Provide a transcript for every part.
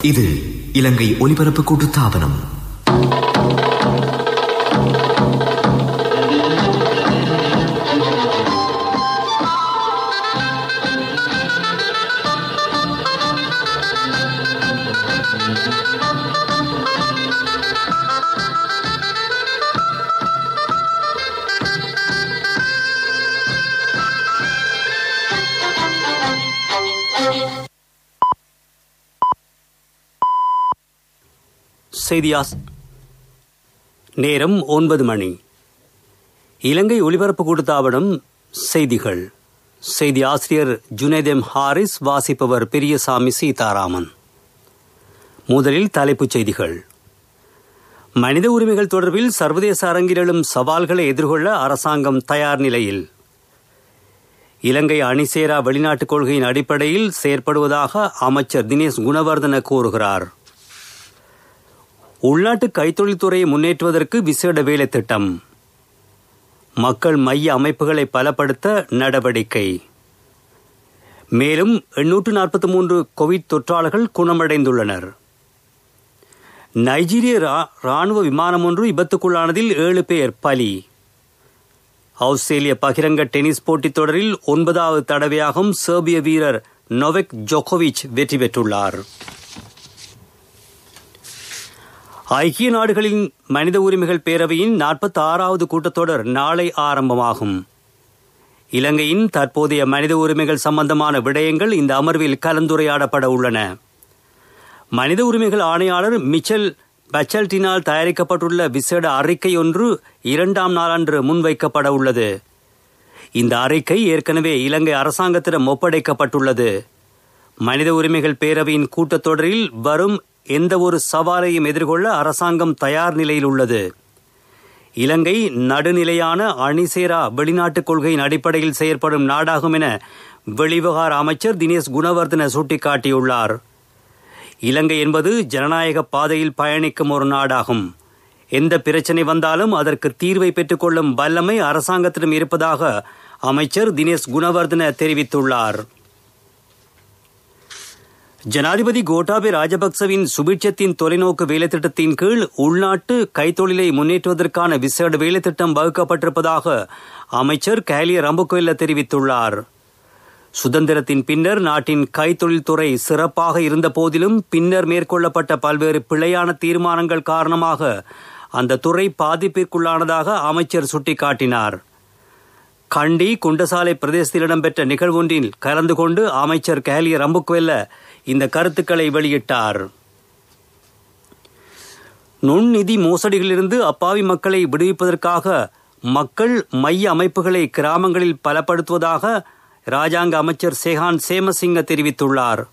இது இலங்கை ஒலிபரப்பு கூட்டுத்தாபனம். நேரம் 9 மணி. இலங்கை ஒலிபரப்பு கூட்டுத்தாபனம் செய்திகள். செய்தி ஆசிரியர் ஜுனேதெம் ஹாரிஸ், வாசிப்பவர் பெரியசாமி சீதாராமன். முதலில் தலைப்புச் செய்திகள். மனித உரிமைகள் தொடர்பில் சர்வதேச அரங்கில் எழும் சவால்களை எதிர்கொள்ள அரசாங்கம் தயார் நிலையில். இலங்கை அணிசேரா வெளிநாட்டுக் கொள்கையின் அடிப்படையில் செயற்படுவதாக அமைச்சர் தினேஷ் குணவர்தன கூறுகிறார். உள்நாட்டு கைத்தொழில்துறையை முன்னேற்றுவதற்கு விசேட வேலை திட்டம். மக்கள் மைய அமைப்புகளை பலப்படுத்த நடவடிக்கை. மேலும் 843 கோவிட் தொற்றாளர்கள் குணமடைந்துள்ளனர். நைஜீரிய இராணுவ விமானம் ஒன்று விபத்துக்குள்ளானதில் 7 பேர் பலி. ஆஸ்திரேலிய பகிரங்க டென்னிஸ் போட்டித் தொடரில் 9வது தடவையாகவும் செர்பிய வீரர் நொவக் ஜோகோவிச் வெற்றி பெற்றுள்ளார். ஐக்கிய நாடுகளின் மனித உரிமைகள் பேரவையின் 46வது கூட்டத்தொடர் நாளை ஆரம்பமாகும். இலங்கையின் தற்போதைய மனித உரிமைகள் சம்பந்தமான விடயங்கள் இந்த அமர்வில் கலந்துரையாடப்பட உள்ளன. மனித உரிமைகள் ஆணையாளர் மிச்சல் பச்சல்டினால் தயாரிக்கப்பட்டுள்ள விசேட அறிக்கை ஒன்று 2ஆம் நாளன்று முன்வைக்கப்பட உள்ளது. இந்த அறிக்கை ஏற்கனவே இலங்கை அரசாங்கத்திடம் ஒப்படைக்கப்பட்டுள்ளது. மனித உரிமைகள் பேரவையின் கூட்டத்தொடரில் வரும் எந்த ஒரு சவாலையும் எதிர்கொள்ள அரசாங்கம் தயார் நிலையில் உள்ளது. இலங்கை நடுநிலையான அணிசேரா வெளிநாட்டுக் கொள்கையின் அடிப்படையில் செயற்படும் நாடாகும் என வெளிவிவகார அமைச்சர் தினேஷ் குணவர்தன சுட்டிக்காட்டியுள்ளார். இலங்கை என்பது ஜனநாயக பாதையில் பயணிக்கும் ஒரு நாடாகும். எந்த பிரச்சனை வந்தாலும் அதற்கு தீர்வை பெற்றுக்கொள்ளும் வல்லமை அரசாங்கத்திடம் இருப்பதாக அமைச்சர் தினேஷ் குணவர்தன தெரிவித்துள்ளார். ஜனாதிபதி கோட்டாபய ராஜபக்சவின் சுபிட்சத்தின் தொலைநோக்கு வேலைத்திட்டத்தின் கீழ் உள்நாட்டு கைத்தொழிலை முன்னேற்றுவதற்கான விசேட வேலைத்திட்டம் வகுக்கப்பட்டிருப்பதாக அமைச்சர் கேலிய ரம்புகொல்ல தெரிவித்துள்ளார். சுதந்திரத்தின் பின்னர் நாட்டின் கைத்தொழில்துறை சிறப்பாக இருந்த போதிலும் பின்னர் மேற்கொள்ளப்பட்ட பல்வேறு பிழையான தீர்மானங்கள் காரணமாக அந்த துறை பாதிப்பிற்குள்ளானதாக அமைச்சர் சுட்டிக்காட்டினார். கண்டி குண்டசாலை பிரதேசத்தில் இடம்பெற்ற நிகழ்வொன்றில் கலந்து கொண்டு அமைச்சர் கேலிய ரம்புகொல்ல இந்த கருத்துக்களை வெளியிட்டார். நுண்நிதி மோசடிகளிலிருந்து அப்பாவி மக்களை விடுவிப்பதற்காக மக்கள் மைய அமைப்புகளை கிராமங்களில் பலப்படுத்துவதாக இராஜாங்க அமைச்சர் செஹான் சேமசிங்க தெரிவித்துள்ளார்.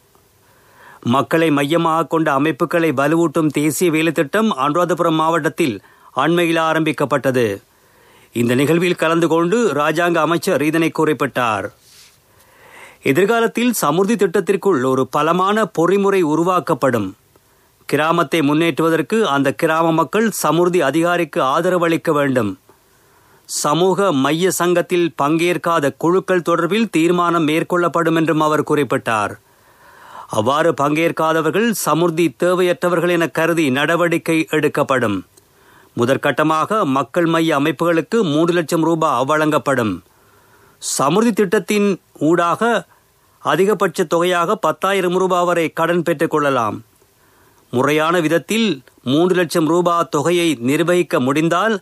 மக்களை மையமாக கொண்ட அமைப்புகளை வலுவூட்டும் தேசிய வேலைத்திட்டம் அனுராதபுரம் மாவட்டத்தில் அண்மையில் ஆரம்பிக்கப்பட்டது. இந்த நிகழ்வில் கலந்து கொண்டு இராஜாங்க அமைச்சர் இதனை குறிப்பிட்டார். எதிர்காலத்தில் சமுர்த்தி திட்டத்திற்குள் ஒரு பலமான பொறிமுறை உருவாக்கப்படும். கிராமத்தை முன்னேற்றுவதற்கு அந்த கிராம மக்கள் சமுர்த்தி அதிகாரிக்கு ஆதரவளிக்க வேண்டும். சமூக மைய சங்கத்தில் பங்கேற்காத குழுக்கள் தொடர்பில் தீர்மானம் மேற்கொள்ளப்படும் என்றும் அவர் குறிப்பிட்டார். அவ்வாறு பங்கேற்காதவர்கள் சமுர்த்தி தேவையற்றவர்கள் என கருதி நடவடிக்கை எடுக்கப்படும். முதற்கட்டமாக மக்கள் மைய அமைப்புகளுக்கு 3 லட்சம் ரூபாய் வழங்கப்படும். சமுர்த்தி திட்டத்தின் ஊடாக அதிகபட்ச தொகையாக 10,000 ரூபாய் வரை கடன் பெற்றுக் கொள்ளலாம். முறையான விதத்தில் 3 லட்சம் ரூபாய் தொகையை நிர்வகிக்க முடிந்தால்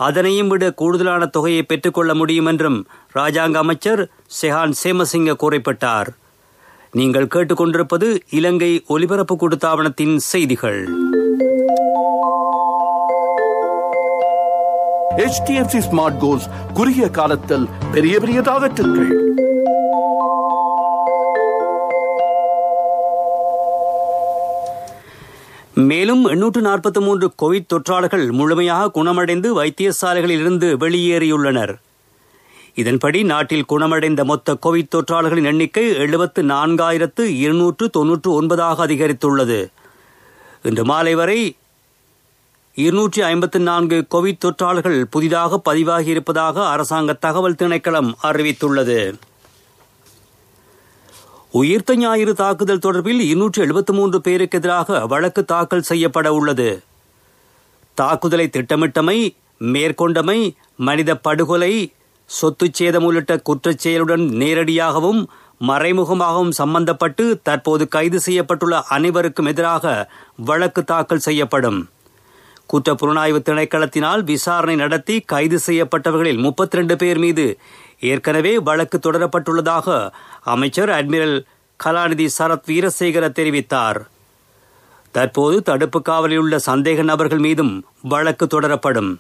அதனையும் விட கூடுதலான தொகையை பெற்றுக்கொள்ள முடியும் என்றும் இராஜாங்க அமைச்சர் செஹான் சேமசிங்க குறிப்பிட்டார். நீங்கள் கேட்டுக்கொண்டிருப்பது இலங்கை ஒலிபரப்பு கூட்டுத்தாபனத்தின் செய்திகள். HDFC ஸ்மார்ட் கோல்ஸ் குறுகிய காலத்தில் பெரிய பெரிய டார்கெட்டுகள். மேலும் 843 கோவிட் தொற்றாளர்கள் முழுமையாக குணமடைந்து வைத்தியசாலைகளில் இருந்து வெளியேறியுள்ளனர். இதன்படி நாட்டில் குணமடைந்த மொத்த கோவிட் தொற்றாளர்களின் எண்ணிக்கை 74,299 அதிகரித்துள்ளது. இன்று மாலை வரை 254 கோவிட் தொற்றாளர்கள் புதிதாக பதிவாகி இருப்பதாக அரசாங்க தகவல் திணைக்களம் அறிவித்துள்ளது. உயிர்த்த ஞாயிறு தாக்குதல் தொடர்பில் 273 பேருக்கு எதிராக வழக்கு தாக்கல் செய்யப்பட உள்ளது. தாக்குதலை திட்டமிட்டமை, மேற்கொண்டமை, மனித படுகொலை, சொத்து சேதம் உள்ளிட்ட குற்றச் செயலுடன் நேரடியாகவும் மறைமுகமாகவும் சம்பந்தப்பட்டு தற்போது கைது செய்யப்பட்டுள்ள அனைவருக்கும் எதிராக வழக்கு தாக்கல் செய்யப்படும். குற்றப்புலனாய்வு திணைக்களத்தினால் விசாரணை நடத்தி கைது செய்யப்பட்டவர்களில் 32 பேர் மீது ஏற்கனவே வழக்கு தொடரப்பட்டுள்ளதாக அமைச்சர் அட்மிரல் கலாநிதி சரத் வீரசேகர தெரிவித்தார். தற்போது தடுப்பு காவலில் உள்ள சந்தேக நபர்கள் மீதும் வழக்கு தொடரப்படும்.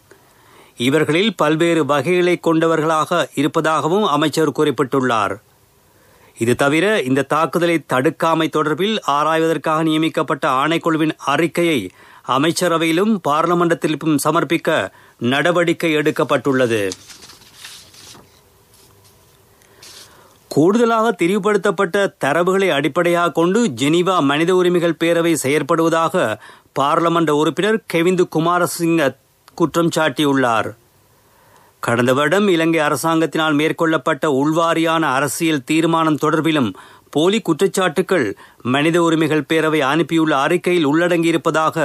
இவர்களில் பல்வேறு வகைகளை கொண்டவர்களாக இருப்பதாகவும் அமைச்சர் குறிப்பிட்டுள்ளார். இது தவிர இந்த தாக்குதலை தடுக்காமை தொடர்பில் ஆராய்வதற்காக நியமிக்கப்பட்ட ஆணைக்குழுவின் அறிக்கையை அமைச்சரவையிலும் பார்லமெண்டத்திலும் சமர்ப்பிக்க நடவடிக்கை எடுக்கப்பட்டுள்ளது. கூடுதலாக தெரிவுபடுத்தப்பட்ட தரவுகளை அடிப்படையாக கொண்டு ஜெனீவா மனித உரிமைகள் பேரவை செயற்படுவதாக பார்லமெண்ட் உறுப்பினர் கெவிந்து குமாரசிங்க குற்றம் சாட்டியுள்ளார். கடந்த வருடம் இலங்கை அரசாங்கத்தினால் மேற்கொள்ளப்பட்ட உள்வாரியான அரசியல் தீர்மானம் தொடர்பிலும் போலி குற்றச்சாட்டுக்கள் மனித உரிமைகள் பேரவை அனுப்பியுள்ள அறிக்கையில் உள்ளடங்கியிருப்பதாக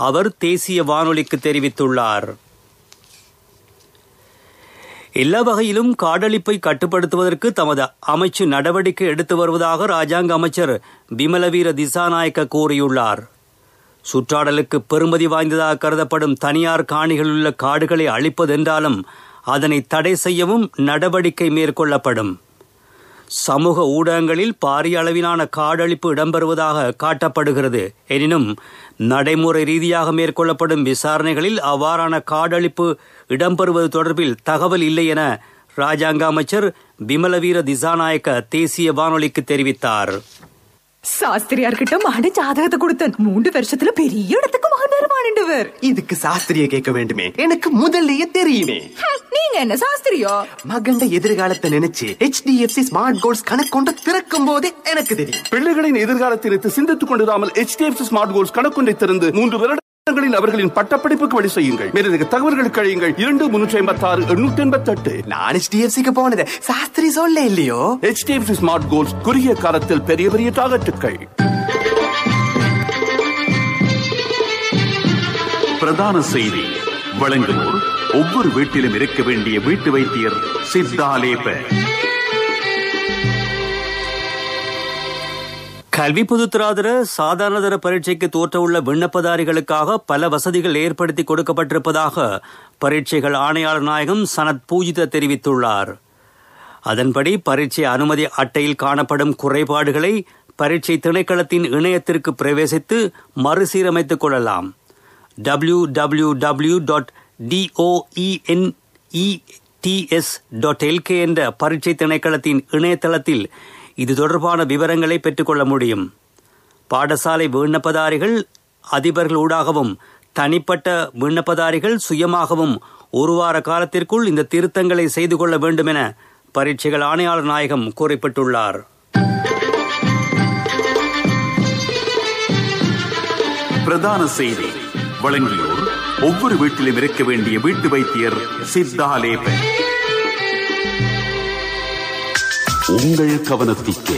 அவர் தேசிய வானொலிக்கு தெரிவித்துள்ளார். எல்லா வகையிலும் காடழிப்பை கட்டுப்படுத்துவதற்கு தமது அமைச்சு நடவடிக்கை எடுத்து வருவதாக ராஜாங்க அமைச்சர் பிமலவீர திசாநாயக்க கூறியுள்ளார். சுற்றாடலுக்கு பெறுமதி வாய்ந்ததாக கருதப்படும் தனியார் காணிகளில் உள்ள காடுகளை அழிப்பதென்றாலும் அதனை தடை செய்யவும் நடவடிக்கை மேற்கொள்ளப்படும். சமூக ஊடகங்களில் பாரிய அளவிலான காடழிப்பு இடம்பெறுவதாக காட்டப்படுகிறது. எனினும் நடைமுறை ரீதியாக மேற்கொள்ளப்படும் விசாரணைகளில் அவ்வாறான காடழிப்பு இடம்பெறுவது தொடர்பில் தகவல் இல்லை என ராஜாங்க அமைச்சர் பிமலவீர திசாநாயக்க தேசிய வானொலிக்கு தெரிவித்தார். சாஸ்திரியார்கிட்ட மகன ஜாதகத்தை கொடுத்தேன். 3 வருஷத்துல பெரிய இடத்துக்கு மகன் வருவானுண்டவர். இதுக்கு சாஸ்திரிய கேட்க வேண்டுமே, எனக்கு முதல்லயே தெரியுமே. நீங்க என்ன சாஸ்திரியோ? மகண்ட எதிர்காலத்தை நினைச்சு HDFC ஸ்மார்ட் கோல்ஸ் கணக்கொண்டு திறக்கும் போதே எனக்கு தெரியும். பிள்ளைகளின் எதிர்காலத்திற்கு சிந்தித்துக் கொண்டிராமல் HDFC ஸ்மார்ட் கோல்ஸ் கணக்கொண்டை திறந்து 3 வருடங்களில் அவர்களின் பட்டப்படிப்புக்கு வழி செய்யுங்கள். மேலதிக தகவல்களுக்கு அழையுங்கள் 2356-888. நான் HDFCக்கு போனது சாஸ்திரி சொல்ல இல்லையோ. HDFC ஸ்மார்ட் கோல்ஸ் குறுகிய காலத்தில் பெரிய பெரிய டார்கெட்டுகள். பிரதான செய்தி வழங்குவோர் ஒவ்வொரு வீட்டிலும் இருக்க வேண்டிய வீட்டு வைத்தியர் சித்தாலேப. கல்வி பொதுத்தராதர சாதாரணதர பரீட்சைக்கு தோற்றவுள்ள விண்ணப்பதாரிகளுக்காக பல வசதிகள் ஏற்படுத்தி கொடுக்கப்பட்டிருப்பதாக பரீட்சைகள் ஆணையாளர் நாயகம் சனத் பூஜித தெரிவித்துள்ளார். அதன்படி பரீட்சை அனுமதி அட்டையில் காணப்படும் குறைபாடுகளை பரீட்சை திணைக்களத்தின் இணையத்திற்கு பிரவேசித்து மறுசீரமைத்துக் கொள்ளலாம். www.doenets.lk என்ற பரீட்சை திணைக்களத்தின் இணையதளத்தில் இது தொடர்பான விவரங்களை பெற்றுக்கொள்ள முடியும். பாடசாலை விண்ணப்பதாரிகள் அதிபர்கள் ஊடாகவும் தனிப்பட்ட விண்ணப்பதாரிகள் சுயமாகவும் 1 வார காலத்திற்குள் இந்த திருத்தங்களை செய்து கொள்ள வேண்டும் என பரீட்சைகள் ஆணையாளர் நாயகம் குறிப்பிட்டுள்ளார். பிரதான செய்தி வழங்கியோர் ஒவ்வொரு வீட்டிலும் இருக்க வேண்டிய வீட்டு வைத்தியர் சித்தாலேப. உங்கள் கவனத்திற்கு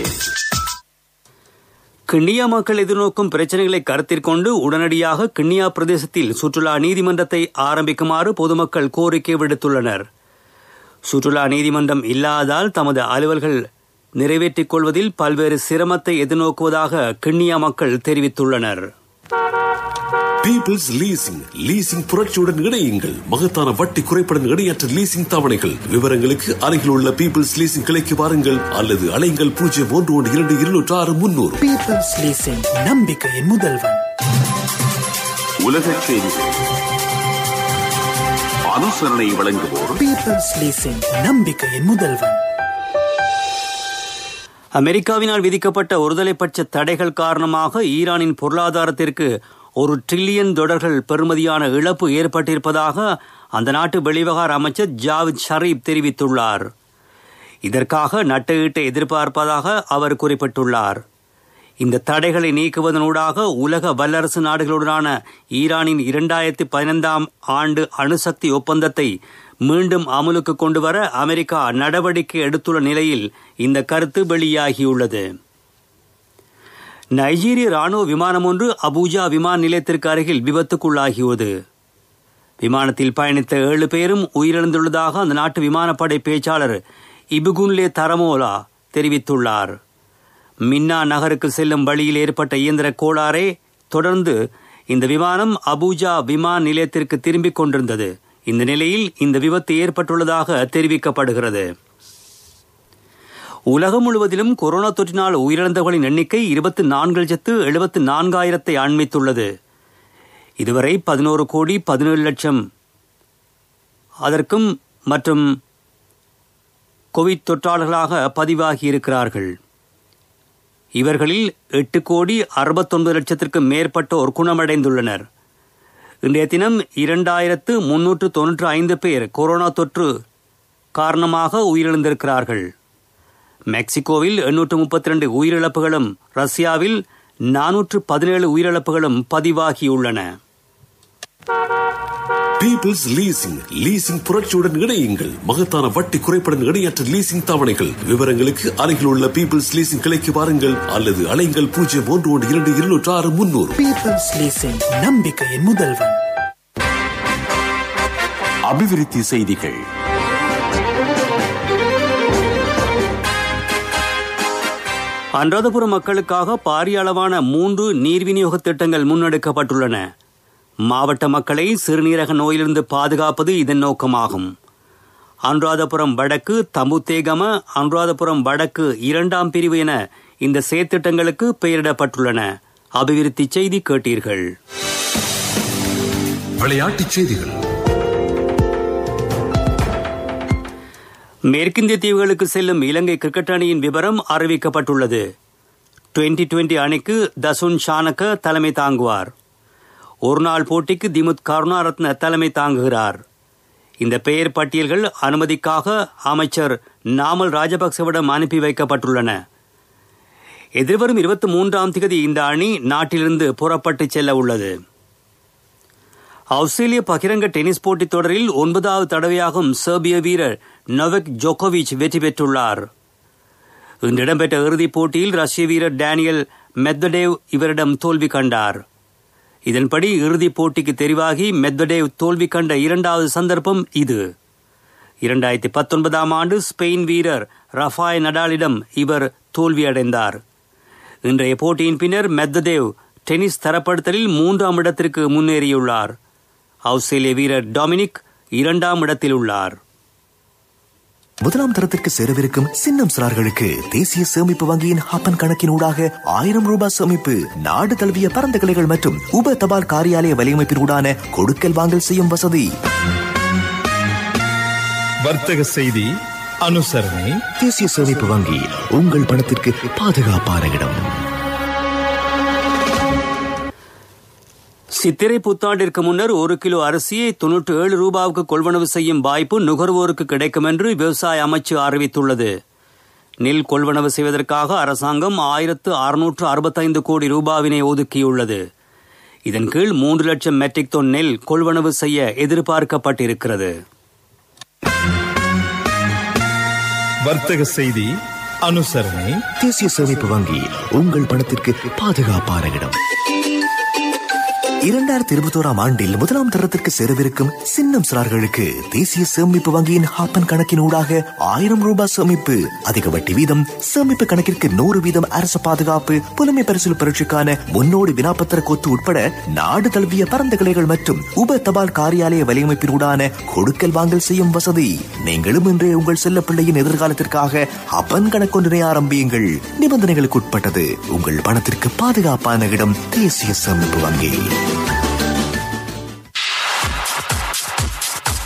கிண்ணியா மக்கள் எதிர்நோக்கும் பிரச்சனைகளை கருத்தில் கொண்டு உடனடியாக கிண்ணியா பிரதேசத்தில் சுற்றுலா நீதிமன்றத்தை ஆரம்பிக்குமாறு பொதுமக்கள் கோரிக்கை விடுத்துள்ளனர். சுற்றுலா நீதிமன்றம் இல்லாததால் தமது அலுவல்கள் நிறைவேற்றிக் கொள்வதில் பல்வேறு சிரமத்தை எதிர்நோக்குவதாக கிண்ணியா மக்கள் தெரிவித்துள்ளனர். பீப்பிள்ஸ் லீசிங் புரட்சியுடன் இணையுங்கள். மகத்தான வட்டி குறைப்புடன் இணையற்ற லீசிங் தவணைகள். விவரங்களுக்கு அருகில் உள்ள பீப்பிள்ஸ் லீசிங் கிளைக்கு வாருங்கள் அல்லது அலைங்கள் 0112-206-300. பீப்பிள்ஸ் லீசிங், நம்பிக்கையின் முதல்வன். உலக செய்திகள் அனுசரணை வழங்குவோர் பீப்பிள்ஸ் லீசிங், நம்பிக்கையின் முதல்வன். அமெரிக்காவினால் விதிக்கப்பட்ட ஒருதலைப்பட்ச தடைகள் காரணமாக ஈரானின் பொருளாதாரத்திற்கு $1 டிரில்லியன் பெறுமதியான இழப்பு ஏற்பட்டிருப்பதாக அந்த நாட்டு வெளிவிவகார அமைச்சர் ஜாவித் ஷரீப் தெரிவித்துள்ளார். இதற்காக நட்டஈட்டை எதிர்பார்ப்பதாக அவர் குறிப்பிட்டுள்ளார். இந்த தடைகளை நீக்குவதனூடாக உலக வல்லரசு நாடுகளுடனான ஈரானின் 2015ஆம் ஆண்டு அணுசக்தி ஒப்பந்தத்தை மீண்டும் அமலுக்கு கொண்டுவர அமெரிக்கா நடவடிக்கை எடுத்துள்ள நிலையில் இந்த கருத்து வெளியாகியுள்ளது. நைஜீரிய ராணுவ விமானம் ஒன்று அபூஜா விமான நிலையத்திற்கு அருகில் விபத்துக்குள்ளாகியுள்ளது. விமானத்தில் பயணித்த 7 பேரும் உயிரிழந்துள்ளதாக அந்த நாட்டு விமானப்படை பேச்சாளர் இபுகுன்லே தரமோலா தெரிவித்துள்ளார். மின்னா நகருக்கு செல்லும் வழியில் ஏற்பட்ட இயந்திர கோளாறே தொடர்ந்து இந்த விமானம் அபூஜா விமான நிலையத்திற்கு திரும்பிக் கொண்டிருந்தது. இந்த நிலையில் இந்த விபத்து ஏற்பட்டுள்ளதாக தெரிவிக்கப்படுகிறது. உலகம் முழுவதிலும் கொரோனா தொற்றினால் உயிரிழந்தவர்களின் எண்ணிக்கை 24,74,000 அண்மித்துள்ளது. இதுவரை 11,17,00,000 அதற்கும் மற்றும் கோவிட் தொற்றாளர்களாக பதிவாகியிருக்கிறார்கள். இவர்களில் 8,69,00,000 மேற்பட்டோர் குணமடைந்துள்ளனர். இன்றைய தினம் 2,395 பேர் கொரோனா தொற்று காரணமாக உயிரிழந்திருக்கிறார்கள். மெக்சிகோவில் 832 உயிரிழப்புகளும் ரஷ்யாவில் 417 உயிரிழப்புகளும் பதிவாகியுள்ளன. பீப்பிள்ஸ் லீசிங் புரட்சியுடன் இணையுங்கள். மகத்தான வட்டி குறைப்படன் இணையற்ற லீசிங் தவணைகள். விவரங்களுக்கு அருகில் உள்ள பீப்பிள்ஸ் லீசிங் கிளைக்கு வாருங்கள் அல்லது அலைங்கள் 01122600. பீப்பிள்ஸ் லீசிங், நம்பிக்கையின் முதல்வன். அபிவிருத்தி செய்திகள். அனுராதபுரம் மக்களுக்காக பாரிய அளவான 3 நீர் விநியோக திட்டங்கள் முன்னெடுக்கப்பட்டுள்ளன. மாவட்ட மக்களை சிறுநீரக நோயிலிருந்து பாதுகாப்பது இதன் நோக்கமாகும். அனுராதபுரம் வடக்கு, தம்புத்தேகம, அனுராதபுரம் வடக்கு 2ஆம் பிரிவு என இந்த செயற்திட்டங்களுக்கு பெயரிடப்பட்டுள்ளன. அபிவிருத்தி செய்தி கேட்டீர்கள். விளையாட்டுச் செய்திகள். மேற்கிந்திய தீவுகளுக்கு செல்லும் இலங்கை கிரிக்கெட் அணியின் விவரம் அறிவிக்கப்பட்டுள்ளது. 2020 அணிக்கு தசுன் ஷானக்க தலைமை தாங்குவார். ஒருநாள் போட்டிக்கு திமுத் கருணாரத்ன தலைமை தாங்குகிறார். இந்த பெயர் பட்டியல்கள் அனுமதிக்காக அமைச்சர் நாமல் ராஜபக்சவிடம் அனுப்பி வைக்கப்பட்டுள்ளன. எதிர்வரும் 23ஆம் தேதி இந்த அணி நாட்டிலிருந்து புறப்பட்டு செல்ல உள்ளது. ஆஸ்திரேலிய பகிரங்க டென்னிஸ் போட்டித் தொடரில் 9வது தடவையாகும் செர்பிய வீரர் நொவாக் ஜோகோவிச் வெற்றி பெற்றுள்ளார். இன்று இடம்பெற்ற இறுதிப் போட்டியில் ரஷ்ய வீரர் டேனியல் மெத்வடேவ் இவரிடம் தோல்வி கண்டார். இதன்படி இறுதிப் போட்டிக்கு தெரிவாகி மெத்வடேவ் தோல்வி கண்ட 2வது சந்தர்ப்பம் இது. 2019ஆம் ஆண்டு ஸ்பெயின் வீரர் ரஃபாய் நடாலிடம் இவர் தோல்வியடைந்தார். இன்றைய போட்டியின் பின்னர் மெத்வடேவ் டென்னிஸ் தரப்படுத்தலில் 3ஆம் இடத்திற்கு முன்னேறியுள்ளார். ஆஸ்திரேலிய வீரர் டொமினிக் 2ஆம் இடத்தில் உள்ளார். முதலாம் தரத்திற்கு சேரவிருக்கும் சின்னம் சிறார்களுக்கு தேசிய சேமிப்பு வங்கியின் ஹப்பன் கணக்கின் ஊடாக 1000 ரூபாய் சேமிப்பு, நாடு தழுவிய பரந்த கிளைகள் மற்றும் உப தபால் காரியாலய வலையமைப்பின் ஊடான கொடுக்கல் வாங்கல் செய்யும் வசதி. வர்த்தக செய்தி அனுசரணை. தேசிய சேமிப்பு வங்கி, உங்கள் பணத்திற்கு பாதுகாப்பான இடம். சித்திரை புத்தாண்டிற்கு முன்னர் 1 கிலோ அரிசியை 97 ரூபாவுக்கு கொள்வனவு செய்யும் வாய்ப்பு நுகர்வோருக்கு கிடைக்கும் என்று விவசாய அமைச்சு அறிவித்துள்ளது. நெல் கொள்வனவு செய்வதற்காக அரசாங்கம் 1665 கோடி ரூபாவினை ஒதுக்கியுள்ளது. இதன் கீழ் 3 லட்சம் மெட்ரிக் டன் நெல் கொள்வனவு செய்ய எதிர்பார்க்கப்பட்டிருக்கிறது. வர்த்தக செய்தி அனுசரணை. தேசிய சேமிப்பு வங்கி, உங்கள் பணத்திற்கு பாதுகாப்பான இடம். 2021ஆம் ஆண்டில் முதலாம் தரத்திற்கு சேரவிருக்கும் சின்னம் சிறார்களுக்கு தேசிய சேமிப்பு வங்கியின் ஹாப்பன் கணக்கின் ஊடாக 1000 ரூபாய் சேமிப்பு, அதிக வட்டி வீதம், சேமிப்பு கணக்கிற்கு 100% அரசு பாதுகாப்பு, புலமை பரிசில் பரீட்சைக்கான முன்னோடி வினாப்பத்திர கொத்து உட்பட நாடு தழுவிய பரந்த கிளைகள் மற்றும் உப தபால் காரியாலய வலையமைப்பின் ஊடான கொடுக்கல் வாங்கல் செய்யும் வசதி. நீங்களும் இன்றே உங்கள் செல்ல பிள்ளையின் எதிர்காலத்திற்காக ஹாப்பன் கணக்கொன்றினை ஆரம்பியுங்கள். நிபந்தனைகளுக்கு உட்பட்டது. உங்கள் பணத்திற்கு பாதுகாப்பான இடம் தேசிய சேமிப்பு வங்கி.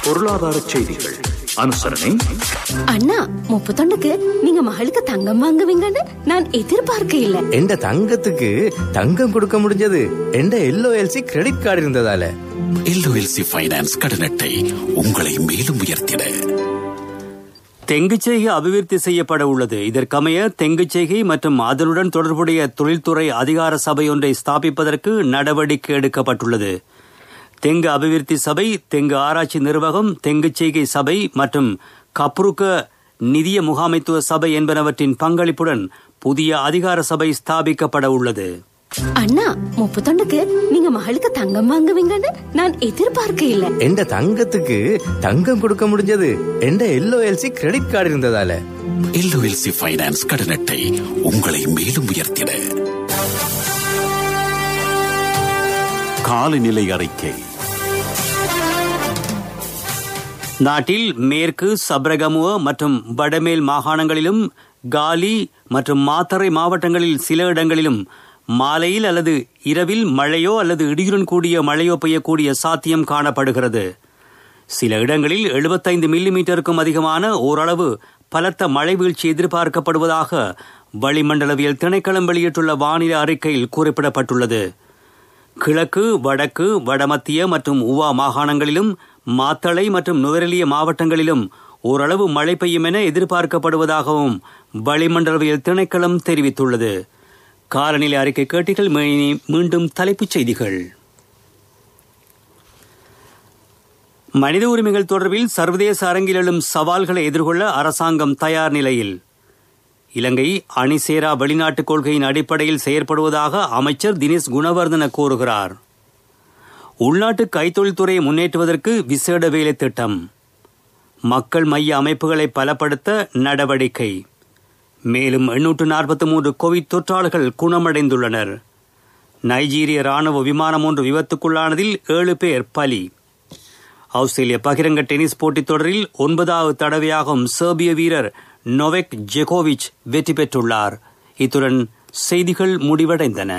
பொருளாதார செய்திகள் அனுசரணை. அண்ணா, 31க்கு நீங்க மகளுக்கு தங்கம் வாங்குவீங்கன்னு நான் எதிர்பார்க்க இல்ல. எந்த தங்கத்துக்கு தங்கம் கொடுக்க முடிஞ்சது எந்த LOLC கிரெடிட் கார்டு இருந்ததால. LOLC ஃபைனான்ஸ் கடனட்டை உங்களை மேலும் உயர்த்திட. தெங்குச்செய்கை அபிவிருத்தி செய்யப்பட உள்ளது. இதற்கமைய தெங்குச்செய்கை மற்றும் அதனுடன் தொடர்புடைய தொழில்துறை அதிகார சபை ஒன்றை ஸ்தாபிப்பதற்கு நடவடிக்கை எடுக்கப்பட்டுள்ளது. தெங்கு அபிவிருத்தி சபை, தெங்கு ஆராய்ச்சி நிர்வாகம், தெங்குச்செய்கை சபை மற்றும் கப்ருக்க நிதிய முகாமைத்துவ சபை என்பனவற்றின் பங்களிப்புடன் புதிய அதிகார சபை ஸ்தாபிக்கப்பட உள்ளது. அண்ணா 31க்கு நீங்க மகளுக்கு தங்கம் வாங்குவீங்கன்னு நான் எதிர்பார்க்க இல்ல. எந்த தங்கத்துக்கு தங்கம் கொடுக்க முடிஞ்சது எந்த LOLC கிரெடிட் கார்டு இருந்ததால. LOLC ஃபைனான்ஸ் கடன் அட்டை உங்களை மேலும் உயர்த்திட. காலநிலை அறிக்கை. நாட்டில் மேற்கு சப்ரகமுவ மற்றும் வடமேல் மாகாணங்களிலும் காலி மற்றும் மாத்தறை மாவட்டங்களில் சில இடங்களிலும் மாலையில் அல்லது இரவில் மழையோ அல்லது இடியுடன் கூடிய மழையோ பெய்யக்கூடிய சாத்தியம் காணப்படுகிறது. சில இடங்களில் 75 மில்லிமீட்டருக்கும் அதிகமான ஓரளவு பலத்த மழை வீழ்ச்சி எதிர்பார்க்கப்படுவதாக வளிமண்டலவியல் திணைக்களம் வெளியிட்டுள்ள வானிலை அறிக்கையில் குறிப்பிடப்பட்டுள்ளது. கிழக்கு, வடக்கு, வடமத்திய மற்றும் உவா மாகாணங்களிலும் மாத்தளை மற்றும் நுவரெலிய மாவட்டங்களிலும் ஓரளவு மழை பெய்யும் என எதிர்பார்க்கப்படுவதாகவும் வளிமண்டலவியல் திணைக்களம் தெரிவித்துள்ளது. காலநிலை அறிக்கை கேட்டீர்கள். மீண்டும் தலைப்புச் செய்திகள். மனித உரிமைகள் தொடர்பில் சர்வதேச அரங்கில் எழும் சவால்களை எதிர்கொள்ள அரசாங்கம் தயார் நிலையில். இலங்கை அணிசேரா வெளிநாட்டுக் கொள்கையின் அடிப்படையில் செயற்படுவதாக அமைச்சர் தினேஷ் குணவர்தன கூறுகிறார். உள்நாட்டு கைத்தொழில்துறையை முன்னேற்றுவதற்கு விசேட வேலை திட்டம். மக்கள் மைய அமைப்புகளை பலப்படுத்த நடவடிக்கை. மேலும் 843 கோவிட் தொற்றாளர்கள் குணமடைந்துள்ளனர். நைஜீரிய ராணுவ விமானம் ஒன்று விபத்துக்குள்ளானதில் 7 பேர் பலி. ஆஸ்திரேலிய பகிரங்க டென்னிஸ் போட்டித் தொடரில் 9வது தடவையாகவும் செர்பிய வீரர் நொவேக் ஜோகோவிச் வெற்றி பெற்றுள்ளார். இத்துடன் செய்திகள் முடிவடைந்தன.